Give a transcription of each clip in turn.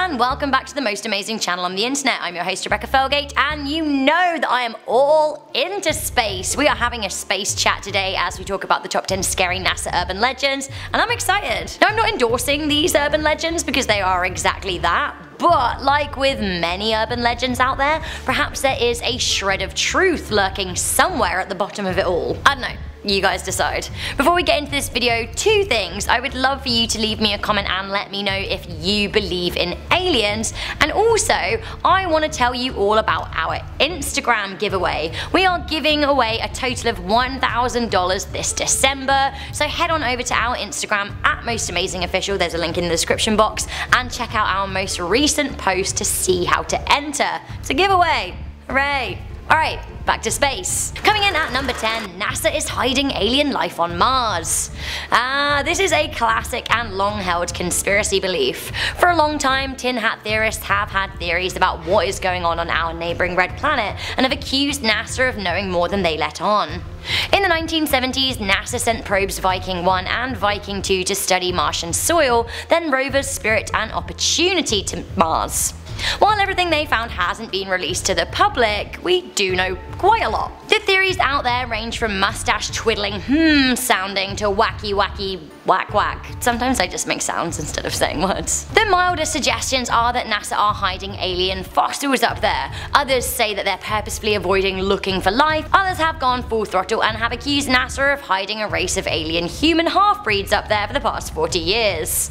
and welcome back to the most amazing channel on the internet. I'm your host Rebecca Felgate, and you know that I am all into space. We are having a space chat today as we talk about the top 10 scary NASA urban legends, and I'm excited. Now, I'm not endorsing these urban legends because they are exactly that, but like with many urban legends out there, perhaps there is a shred of truth lurking somewhere at the bottom of it all. I don't know. You guys decide. Before we get into this video, two things. I would love for you to leave me a comment and let me know if you believe in aliens, and also I want to tell you all about our Instagram giveaway. We are giving away a total of $1,000 this December, so head on over to our Instagram at @MostAmazingOfficial, there's a link in the description box, and check out our most recent post to see how to enter. It's a giveaway. Hooray! Alright, back to space. Coming in at number 10, NASA is hiding alien life on Mars. This is a classic and long-held conspiracy belief. For a long time, tin hat theorists have had theories about what is going on our neighbouring red planet, and have accused NASA of knowing more than they let on. In the 1970s, NASA sent probes Viking 1 and Viking 2 to study Martian soil, then rovers Spirit and Opportunity to Mars. While everything they found hasn't been released to the public, we do know quite a lot. The theories out there range from mustache twiddling sounding to wacky whack whack. Sometimes I just make sounds instead of saying words. The milder suggestions are that NASA are hiding alien fossils up there. Others say that they're purposefully avoiding looking for life. Others have gone full throttle and have accused NASA of hiding a race of alien human half-breeds up there for the past 40 years.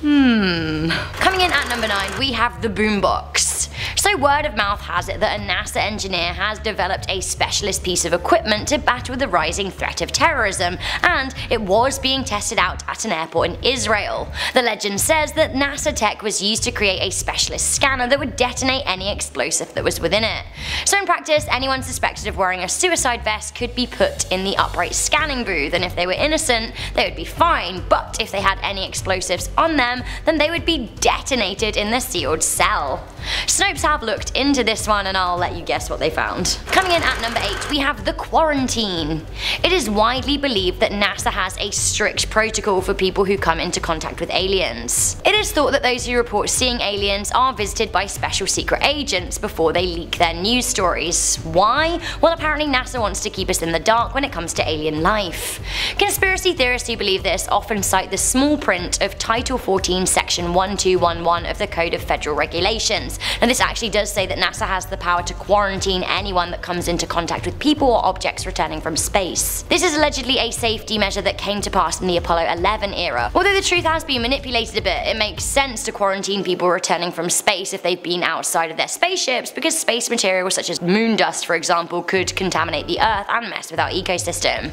Coming in at number 9, we have the boombox. So word of mouth has it that a NASA engineer has developed a specialist piece of equipment to battle the rising threat of terrorism, and it was being tested out at an airport in Israel. The legend says that NASA tech was used to create a specialist scanner that would detonate any explosive that was within it. So in practice, anyone suspected of wearing a suicide vest could be put in the upright scanning booth, and if they were innocent, they would be fine, but if they had any explosives on them, then they would be detonated in the sealed cell. Snopes have looked into this one, and I'll let you guess what they found. Coming in at number 8, we have the quarantine. It is widely believed that NASA has a strict protocol for people who come into contact with aliens. It is thought that those who report seeing aliens are visited by special secret agents before they leak their news stories. Why? Well, apparently NASA wants to keep us in the dark when it comes to alien life. Conspiracy theorists who believe this often cite the small print of Title 14 Section 1211 of the Code of Federal Regulations. And this actually does say that NASA has the power to quarantine anyone that comes into contact with people or objects returning from space. This is allegedly a safety measure that came to pass in the Apollo 11 era. Although the truth has been manipulated a bit, it makes sense to quarantine people returning from space if they've been outside of their spaceships, because space materials such as moon dust, for example, could contaminate the Earth and mess with our ecosystem.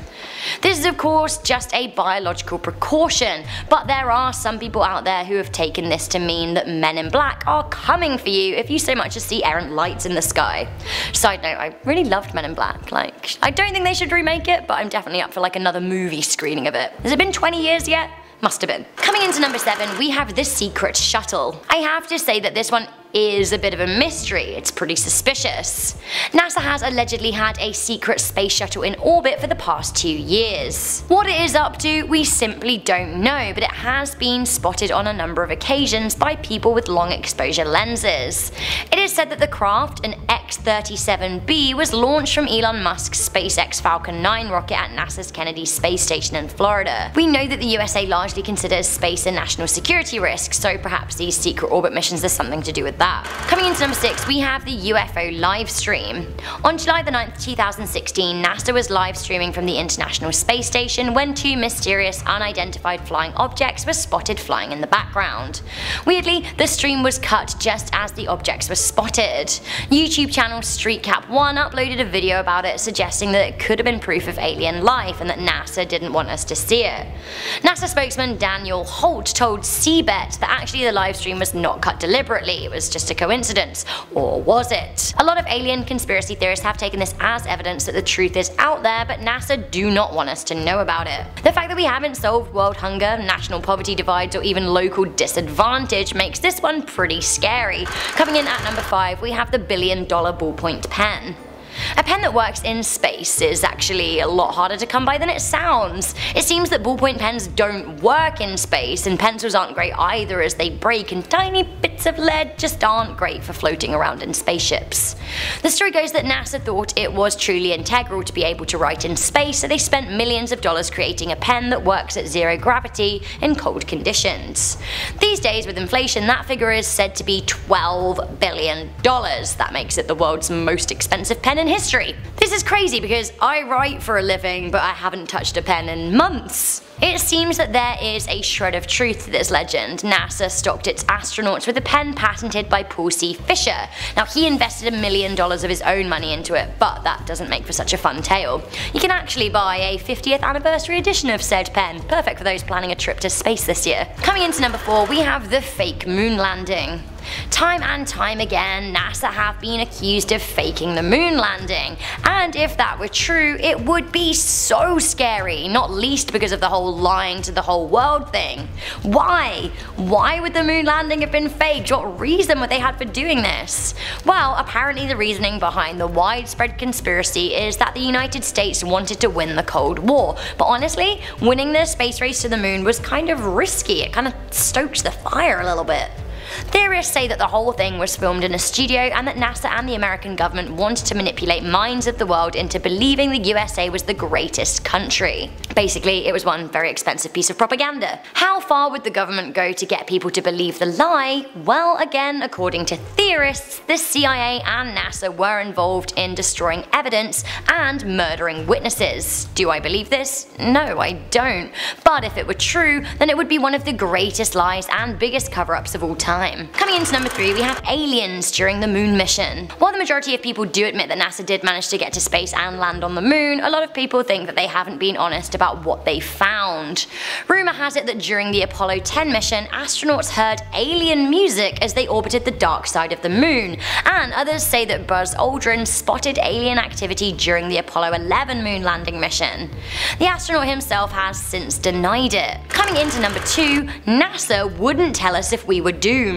This is of course just a biological precaution, but there are some people out there who have taken this to mean that men in black are coming for you if you so much as see errant lights in the sky. Side note, I really loved Men in Black. Like, I don't think they should remake it, but I'm definitely up for like another movie screening of it. Has it been 20 years yet? Must have been. Coming into number 7, we have the secret shuttle. I have to say that this one is a bit of a mystery. It's pretty suspicious. NASA has allegedly had a secret space shuttle in orbit for the past 2 years. What it is up to, we simply don't know, but it has been spotted on a number of occasions by people with long exposure lenses. It is said that the craft, an X-37B, was launched from Elon Musk's SpaceX Falcon 9 rocket at NASA's Kennedy Space Station in Florida. We know that the USA largely considers space a national security risk, so perhaps these secret orbit missions have something to do with that. Coming into number 6, we have the UFO livestream. On July the 9th, 2016, NASA was live streaming from the International Space Station when 2 mysterious unidentified flying objects were spotted flying in the background. Weirdly, the stream was cut just as the objects were spotted. YouTube channel StreetCap1 uploaded a video about it, suggesting that it could have been proof of alien life and that NASA didn't want us to see it. NASA spokesman Daniel Holt told CBET that actually the livestream was not cut deliberately, it was just a coincidence. Or was it? A lot of alien conspiracy theorists have taken this as evidence that the truth is out there, but NASA do not want us to know about it. The fact that we haven't solved world hunger, national poverty divides, or even local disadvantage makes this one pretty scary. Coming in at number 5, we have the $1 billion ballpoint pen. A pen that works in space is actually a lot harder to come by than it sounds. It seems that ballpoint pens don't work in space, and pencils aren't great either as they break, and tiny bits of lead just aren't great for floating around in spaceships. The story goes that NASA thought it was truly integral to be able to write in space, so they spent millions of dollars creating a pen that works at zero gravity in cold conditions. These days with inflation, that figure is said to be $12 billion. That makes it the world's most expensive pen in history. This is crazy because I write for a living, but I haven't touched a pen in months. It seems that there is a shred of truth to this legend. NASA stocked its astronauts with a pen patented by Paul C. Fisher. Now, he invested $1 million of his own money into it, but that doesn't make for such a fun tale. You can actually buy a 50th anniversary edition of said pen, perfect for those planning a trip to space this year. Coming into number 4, we have the fake moon landing. Time and time again, NASA have been accused of faking the moon landing, and if that were true, it would be so scary, not least because of the whole lying to the whole world thing. Why? Why would the moon landing have been faked? What reason would they have for doing this? Well, apparently the reasoning behind the widespread conspiracy is that the United States wanted to win the Cold War, but honestly, winning the space race to the moon was kind of risky. It kind of stoked the fire a little bit. Theorists say that the whole thing was filmed in a studio and that NASA and the American government wanted to manipulate minds of the world into believing the USA was the greatest country. Basically, it was one very expensive piece of propaganda. How far would the government go to get people to believe the lie? Well, again, according to theorists, the CIA and NASA were involved in destroying evidence and murdering witnesses. Do I believe this? No, I don't. But if it were true, then it would be one of the greatest lies and biggest cover-ups of all time. Coming into number 3, we have aliens during the moon mission. While the majority of people do admit that NASA did manage to get to space and land on the moon, a lot of people think that they haven't been honest about what they found. Rumour has it that during the Apollo 10 mission, astronauts heard alien music as they orbited the dark side of the moon, and others say that Buzz Aldrin spotted alien activity during the Apollo 11 moon landing mission. The astronaut himself has since denied it. Coming into number 2, NASA wouldn't tell us if we were doomed.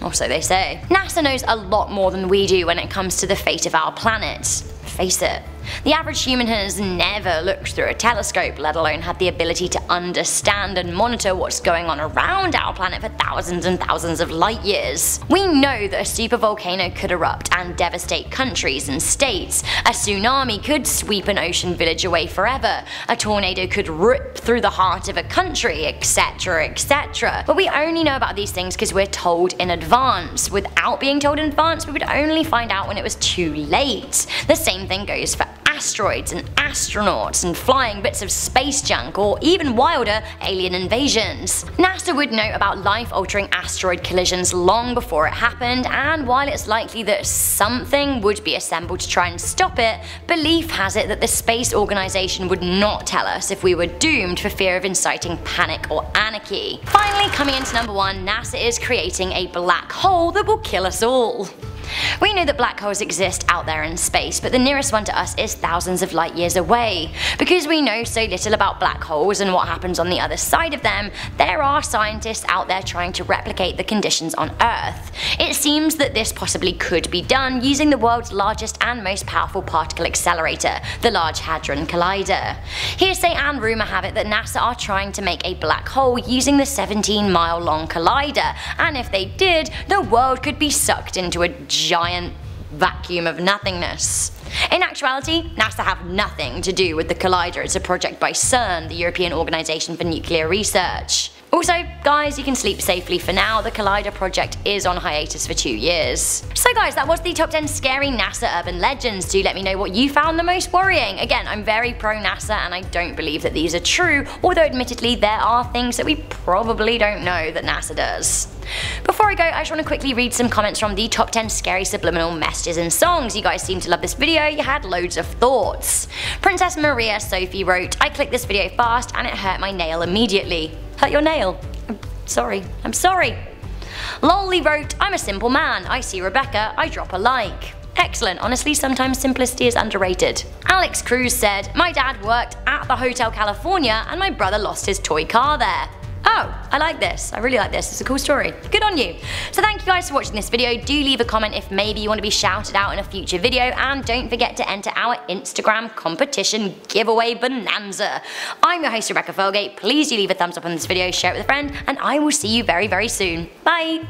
Or so they say. NASA knows a lot more than we do when it comes to the fate of our planet. Face it. The average human has never looked through a telescope, let alone had the ability to understand and monitor what's going on around our planet for thousands and thousands of light years. We know that a supervolcano could erupt and devastate countries and states, a tsunami could sweep an ocean village away forever, a tornado could rip through the heart of a country, etc, etc. But we only know about these things because we're told in advance. Without being told in advance, we would only find out when it was too late. The same thing goes for asteroids and astronauts and flying bits of space junk, or even wilder, alien invasions. NASA would know about life-altering asteroid collisions long before it happened, and while it's likely that something would be assembled to try and stop it, belief has it that the space organization would not tell us if we were doomed for fear of inciting panic or anarchy. Finally, coming into number 1, NASA is creating a black hole that will kill us all. We know that black holes exist out there in space, but the nearest one to us is thousands of light years away. Because we know so little about black holes and what happens on the other side of them, there are scientists out there trying to replicate the conditions on Earth. It seems that this possibly could be done using the world's largest and most powerful particle accelerator, the Large Hadron Collider. Hearsay and rumour have it that NASA are trying to make a black hole using the 17-mile-long collider, and if they did, the world could be sucked into a giant vacuum of nothingness. In actuality, NASA have nothing to do with the collider. It's a project by CERN, the European Organisation for Nuclear Research. Also, guys, you can sleep safely for now. The Collider project is on hiatus for 2 years. So guys, that was the top 10 scary NASA urban legends. Do let me know what you found the most worrying. Again, I'm very pro NASA and I don't believe that these are true, although admittedly there are things that we probably don't know that NASA does. Before I go, I just want to quickly read some comments from the top 10 scary subliminal messages and songs. You guys seem to love this video, you had loads of thoughts. Princess Maria Sophie wrote, I clicked this video fast and it hurt my nail immediately. Hurt your nail? I'm sorry. Lolly wrote, I'm a simple man, I see Rebecca, I drop a like. Excellent, honestly sometimes simplicity is underrated. Alex Cruz said, my dad worked at the Hotel California and my brother lost his toy car there. Oh, I like this. I really like this. It's a cool story. Good on you. So thank you guys for watching this video. Do leave a comment if maybe you want to be shouted out in a future video, and don't forget to enter our Instagram competition giveaway bonanza. I'm your host Rebecca Felgate. Please do leave a thumbs up on this video, share it with a friend, and I will see you very, very soon. Bye!